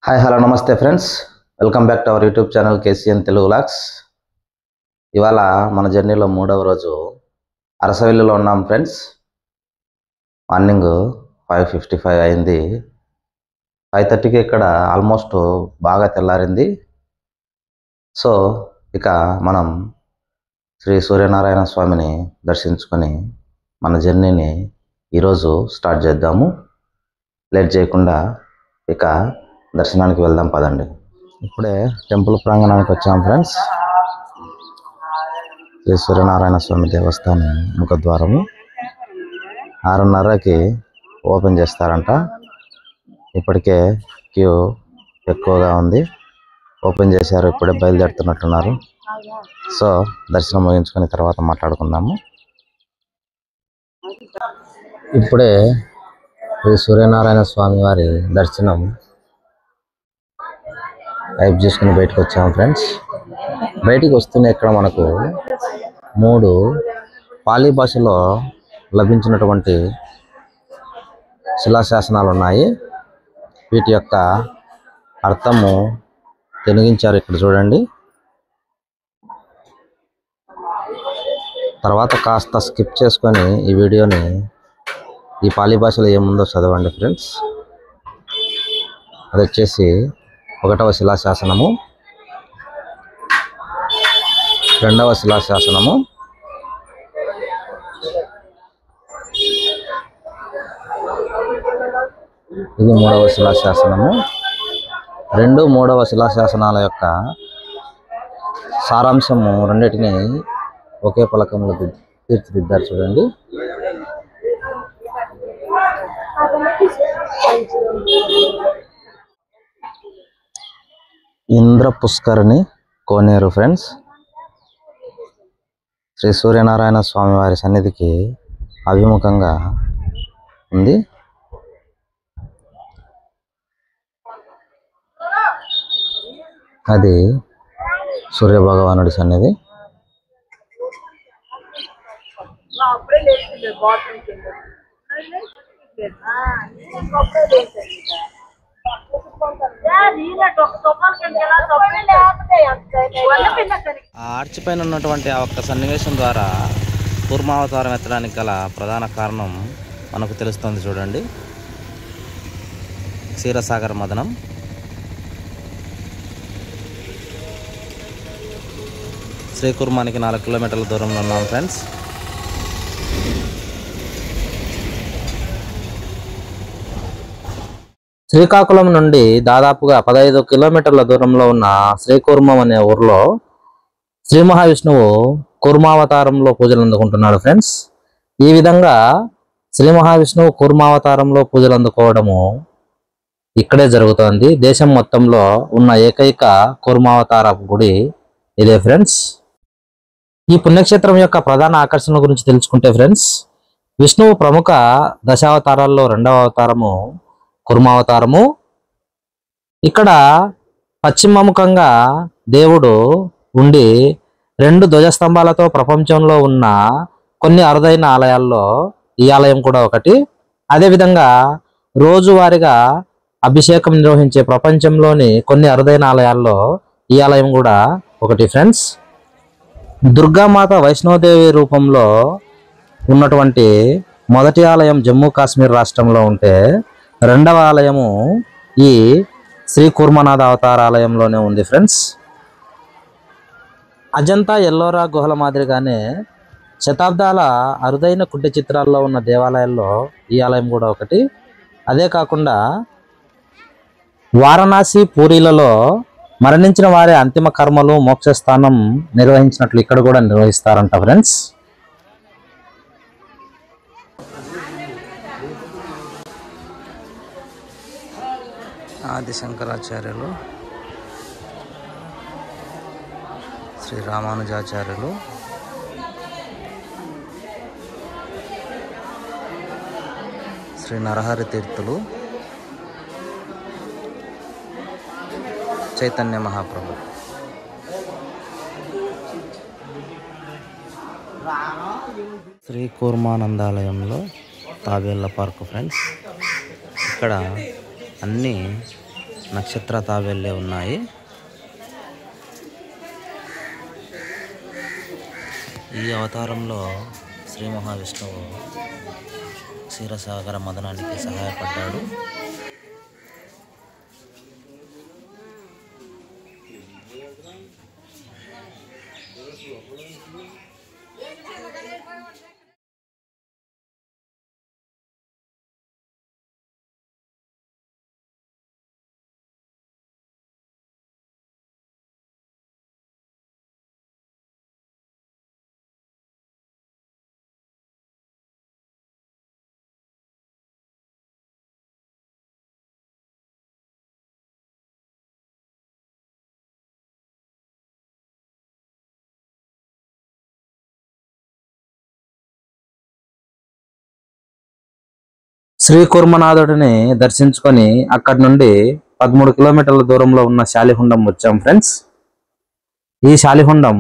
Hi hello నమస్తే friends, welcome back to our YouTube channel KCN Telugu vlogs. ఇవాళ మన జర్నీలో 3వ రోజు అరసవెల్లిలో ఉన్నాం ఫ్రెండ్స్. మార్నింగ్ 5:55 అయింది. 5:30కి ఇక్కడ ఆల్మోస్ట్ బాగా తెల్లారింది. సో ఇక మనం శ్రీ సూర్యనారాయణ స్వామిని దర్శించుకొని మన జర్నీని ఈరోజు స్టార్ట్ చేద్దాము. లేట్ చేయకుండా ఇక దర్శనానికి వెళ్దాం పదండి. ఇప్పుడే టెంపుల్ ప్రాంగణానికి వచ్చాం ఫ్రెండ్స్. శ్రీ సూర్యనారాయణ స్వామి దేవస్థానం ముఖద్వారము 6:30కి ఓపెన్ చేస్తారంట. ఇప్పటికే క్యూ ఎక్కువగా ఉంది. ఓపెన్ చేశారు, ఇప్పుడే బయలుదేరుతున్నట్టున్నారు. సో దర్శనం ముగించుకుని తర్వాత మాట్లాడుకుందాము. ఇప్పుడే శ్రీ సూర్యనారాయణ స్వామి వారి దర్శనం టైప్ చేసుకుని బయటకు వచ్చాము ఫ్రెండ్స్. బయటికి వస్తూనే ఇక్కడ మనకు 3 పాలీ భాషలో లభించినటువంటి శిలాశాసనాలు ఉన్నాయి. వీటి యొక్క అర్థము తెనిగించారు ఇక్కడ చూడండి. తర్వాత కాస్త స్కిప్ చేసుకొని ఈ వీడియోని ఈ పాలీ భాషలో ఏముందో చదవండి ఫ్రెండ్స్. అది వచ్చేసి 1వ శిలాశాసనము, 2వ శిలాశాసనము, ఇది 3వ శిలాశాసనము. 2, 3వ శిలాశాసనాల యొక్క సారాంశము రెండింటిని ఒకే పలకంలో తీర్చిదిద్దారు చూడండి. ఇంద్ర పుష్కరిణి కోనేరు ఫ్రెండ్స్. శ్రీ సూర్యనారాయణ స్వామి వారి సన్నిధికి అభిముఖంగా ఉంది. అది సూర్య భగవానుడి సన్నిధి. ఆ ఆర్చి పైన ఉన్నటువంటి ఆ ఒక్క సన్నివేశం ద్వారా కూర్మావతారం ఎత్తడానికి గల ప్రధాన కారణం మనకు తెలుస్తుంది చూడండి. క్షీరసాగర మదనం. శ్రీకూర్మానికి 4 కిలోమీటర్ల దూరంలో ఉన్నాం ఫ్రెండ్స్. శ్రీకాకుళం నుండి దాదాపుగా 15 కిలోమీటర్ల దూరంలో ఉన్న శ్రీకూర్మం అనే ఊర్లో శ్రీ మహావిష్ణువు కూర్మావతారంలో పూజలు అందుకుంటున్నాడు ఫ్రెండ్స్. ఈ విధంగా శ్రీ మహావిష్ణువు కూర్మావతారంలో పూజలు అందుకోవడము ఇక్కడే జరుగుతోంది. దేశం మొత్తంలో ఉన్న ఏకైక కూర్మావతార గుడి ఇదే ఫ్రెండ్స్. ఈ పుణ్యక్షేత్రం యొక్క ప్రధాన ఆకర్షణ గురించి తెలుసుకుంటే ఫ్రెండ్స్, విష్ణువు ప్రముఖ దశావతారాల్లో 2వ అవతారము కూర్మావతారము. ఇక్కడ పశ్చిమముఖంగా దేవుడు ఉండి 2 ధ్వజస్తంభాలతో ప్రపంచంలో ఉన్న కొన్ని అరుదైన ఆలయాల్లో ఈ ఆలయం కూడా ఒకటి. అదేవిధంగా రోజువారీగా అభిషేకం నిర్వహించే ప్రపంచంలోని కొన్ని అరుదైన ఆలయాల్లో ఈ ఆలయం కూడా ఒకటి ఫ్రెండ్స్. దుర్గామాత వైష్ణోదేవి రూపంలో ఉన్నటువంటి మొదటి ఆలయం జమ్మూ కాశ్మీర్ రాష్ట్రంలో ఉంటే 2వ ఆలయము ఈ శ్రీ కూర్మనాథ అవతార ఆలయంలోనే ఉంది ఫ్రెండ్స్. అజంతా ఎల్లోరా గుహల మాదిరిగానే శతాబ్దాల అరుదైన కుంటి చిత్రాల్లో ఉన్న దేవాలయాల్లో ఈ ఆలయం కూడా ఒకటి. అదే కాకుండా వారణాసి, పూరీలలో మరణించిన వారి అంతిమ కర్మలు, మోక్షస్థానం నిర్వహించినట్లు ఇక్కడ కూడా నిర్వహిస్తారంట ఫ్రెండ్స్. ఆది శంకరాచార్యులు, శ్రీ రామానుజాచార్యులు, శ్రీ నరహరి తీర్థులు, చైతన్య మహాప్రభు. శ్రీ కూర్మానందాలయంలో తాబేళ్ల పార్క్ ఫ్రెండ్స్. ఇక్కడ అన్నీ నక్షత్ర తాబేళ్ళే ఉన్నాయి. ఈ అవతారంలో శ్రీ మహావిష్ణువు క్షీరసాగర మదనానికి సహాయపడ్డాడు. శ్రీ కూర్మనాథుడిని దర్శించుకొని అక్కడి నుండి 13 కిలోమీటర్ల దూరంలో ఉన్న శాలిహుండం వచ్చాం ఫ్రెండ్స్. ఈ శాలిహుండం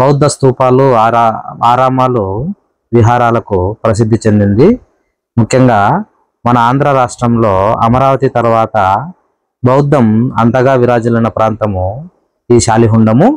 బౌద్ధ స్తూపాలు, ఆరామాలు, విహారాలకు ప్రసిద్ధి చెందింది. ముఖ్యంగా మన ఆంధ్ర రాష్ట్రంలో అమరావతి తర్వాత బౌద్ధం అంతగా విరాజిల్లిన ప్రాంతము ఈ శాలిహుండము.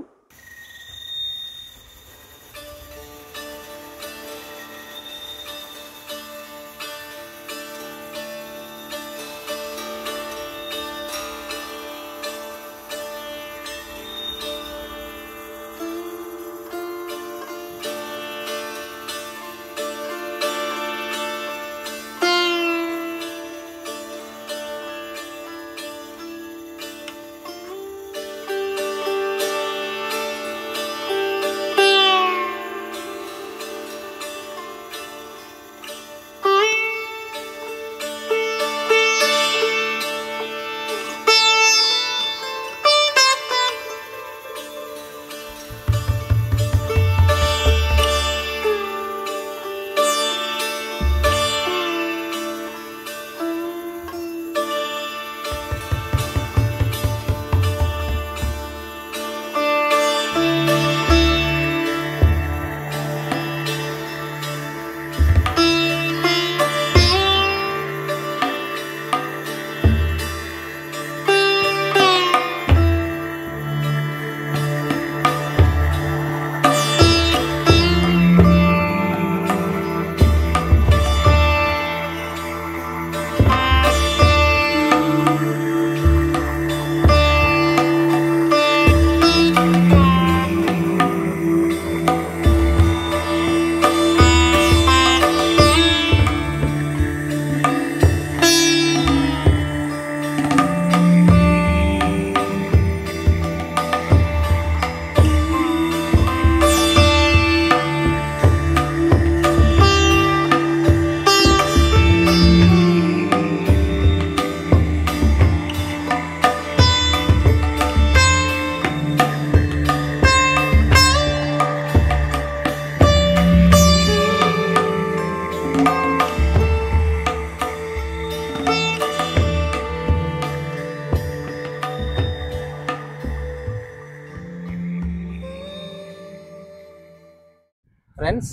ఫ్రెండ్స్,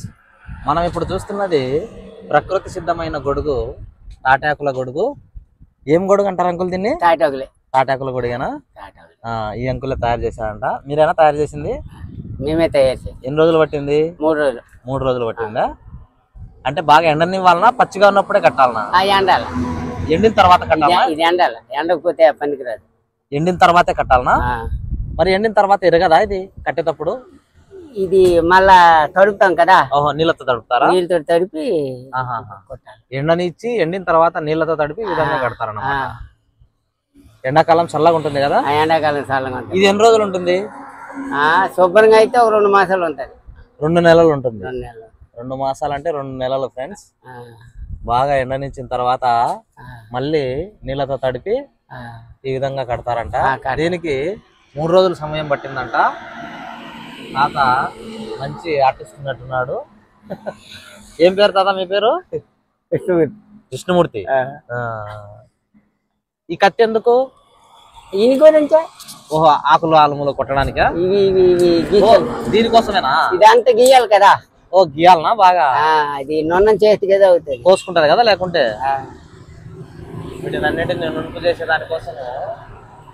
మనం ఇప్పుడు చూస్తున్నది ప్రకృతి సిద్ధమైన గొడుగు, తాటాకుల గొడుగు. ఏం గొడుగు అంటారు అంకుల్ దీన్ని? తాటాకుల గొడుగేనా? ఈ అంకులే తయారు చేశారంట. మీరేనా తయారు చేసింది? మేమే తయారు చేసాం. ఎన్ని రోజులు పట్టింది? 3 రోజులు. 3 రోజులు పట్టిందా? అంటే బాగా ఎండనివ్వాలనా, పచ్చిగా ఉన్నప్పుడే కట్టాలనా? ఎండాల. ఎండిన తర్వాత కట్టాలా? ఇది ఎండాల, ఎండకపోతే పనికిరాదు. ఎండిన తర్వాతే కట్టాలనా? మరి ఎండిన తర్వాత ఎరగదా ఇది కట్టేటప్పుడు? ఇది మళ్ళా తడుపుతాం కదా. ఓహో, నీళ్ళతో తడుపుతారా? నీళ్ళతో తడిపి కొట్టాలి. ఎండనిచ్చి ఎండిన తర్వాత నీళ్ళతో తడిపి ఈ విధంగా కడతారన్నమాట. ఎండాకాలం చల్లగా ఉంటుంది కదా? ఎండాకాలం చల్లగా ఉంటుంది. ఇది ఎన్ని రోజులు ఉంటుంది? శుభ్రంగా అయితే ఒక 2 మాసాలు ఉంటుంది. 2 నెలలు ఉంటుంది. 2 నెలలు. 2 మాసాలు అంటే 2 నెలలు ఫ్రెండ్స్. బాగా ఎండనిచ్చిన తర్వాత మళ్ళీ నీళ్ళతో తడిపి ఈ విధంగా కడతారంట. దీనికి 3 రోజులు సమయం పట్టిందంట. తాత మంచి ఆర్టిస్ట్ ఉన్నట్టున్నాడు. ఏం పేరు తాత మీ పేరు? విష్ణుమూర్తి. ఈ కత్తి ఎందుకు? ఈ గురించే. ఓహో, ఆకులు ఆలుములు కొట్టడానికా? దీనికోసమేనా? ఇదంతా గీయాలి కదా. ఓ, గీయాలనా? బాగా అది నొన్నం చేస్తే కదా అవుతుంది. కోసుకుంటది కదా లేకుంటే? వీటినన్నిటిని నునుపు చేసే దానికోసము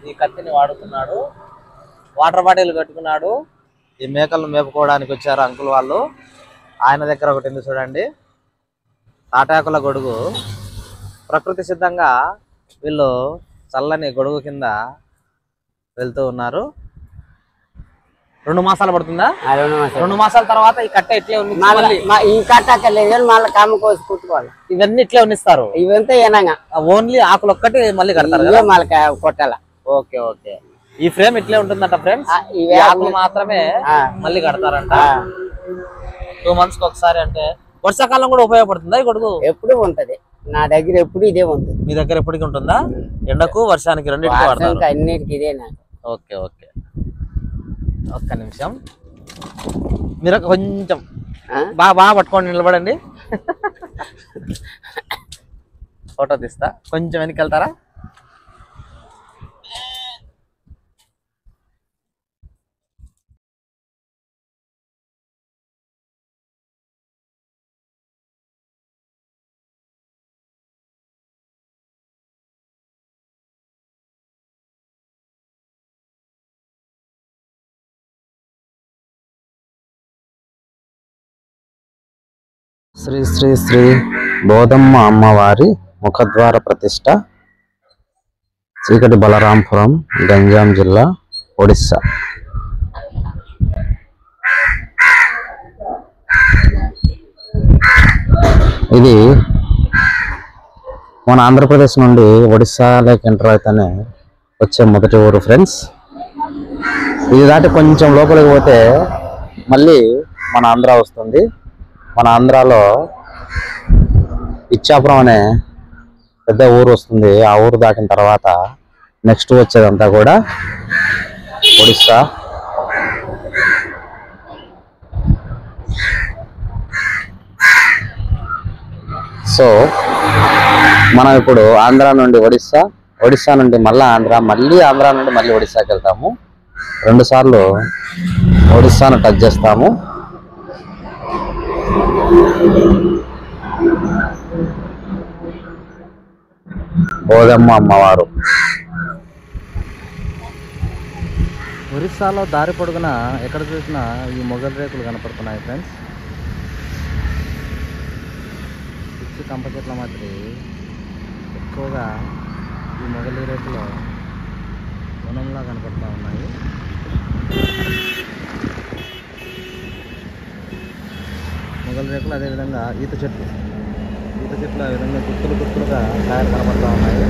ఈ కత్తిని వాడుతున్నాడు. వాటర్ బాటిల్ కట్టుకున్నాడు. ఈ మేకలను మేపుకోవడానికి వచ్చారు అంకుల్ వాళ్ళు. ఆయన దగ్గర ఒకటి ఉంది చూడండి, తాటాకుల గొడుగు. ప్రకృతి సిద్ధంగా వీళ్ళు చల్లని గొడుగు కింద వెళ్తూ ఉన్నారు. 2 మాసాలు పడుతుందా? 2 మాసాల తర్వాత ఈ కట్ట ఇట్లే ఉంది. ఈ కట్టలేదు మళ్ళీ కమ్మ కోసి కుట్టుకోవాలి. ఇవన్నీ ఇట్లే ఉన్నిస్తారు. ఇవంతా ఏనంగా ఓన్లీ ఆకులు ఒక్కటి మళ్ళీ కడతారు కదా? మళ్ళీ కొట్టాల. Okay okay. ఈ ఫ్రేమ్ ఇట్లే ఉంటుందంట ఫ్రెండ్స్. ఈ ఆకులు మాత్రమే మళ్ళీ కడతారంట. 2 months కి ఒకసారి. అంటే వర్షాకాలం కూడా ఉపయోగపడుతుందా ఈ గొడుగు? ఎప్పుడు ఉంటది నా దగ్గర, ఎప్పుడు ఇదే ఉంటుంది. మీ దగ్గర ఎప్పటికి ఉంటుందా? ఎండకు వర్షానికి రెండింటికి వాడతారు? అన్నిటికి ఇదే నాకు. Okay okay. ఒక్క నిమిషం మీరు కొంచెం బాగా పట్టుకోండి, నిలబడండి. ఫోటో తీస్తా. కొంచెం వెనక్కి వెళ్తారా? శ్రీ శ్రీ శ్రీ బోధమ్మ అమ్మవారి ముఖద్వార ప్రతిష్ట, చీకటి బలరాంపురం, గంజాం జిల్లా, ఒడిస్సా. ఇది మన ఆంధ్రప్రదేశ్ నుండి ఒడిస్సాలోకి ఎంటర్ అయితేనే వచ్చే మొదటి ఊరు ఫ్రెండ్స్. ఇది దాటి కొంచెం లోపలికి పోతే మళ్ళీ మన ఆంధ్ర వస్తుంది. మన ఆంధ్రాలో ఇచ్చాపురం అనే పెద్ద ఊరు వస్తుంది. ఆ ఊరు దాటిన తర్వాత నెక్స్ట్ వచ్చేదంతా కూడా ఒడిస్సా. సో మనం ఇప్పుడు ఆంధ్ర నుండి ఒడిస్సా, ఒడిస్సా నుండి మళ్ళీ ఆంధ్ర, మళ్ళీ ఆంధ్ర నుండి మళ్ళీ ఒడిస్సాకి వెళ్తాము. 2 సార్లు ఒడిస్సాను టచ్ చేస్తాము. బోధమ్మ అమ్మవారు. ఒరిస్సాలో దారి పొడుగున ఎక్కడ చూసినా ఈ మొగల్ రేకులు కనపడుతున్నాయి ఫ్రెండ్స్. పిచ్చి కంప చెట్ల మాదిరి ఎక్కువగా ఈ మొగలి రేకులు వనంలా కనపడుతూ ఉన్నాయి. మొగలి రేకులు అదేవిధంగా ఈత చెట్లు ఆ విధంగా గుత్తులుగా కాయలు కనపడుతూ ఉన్నాయి.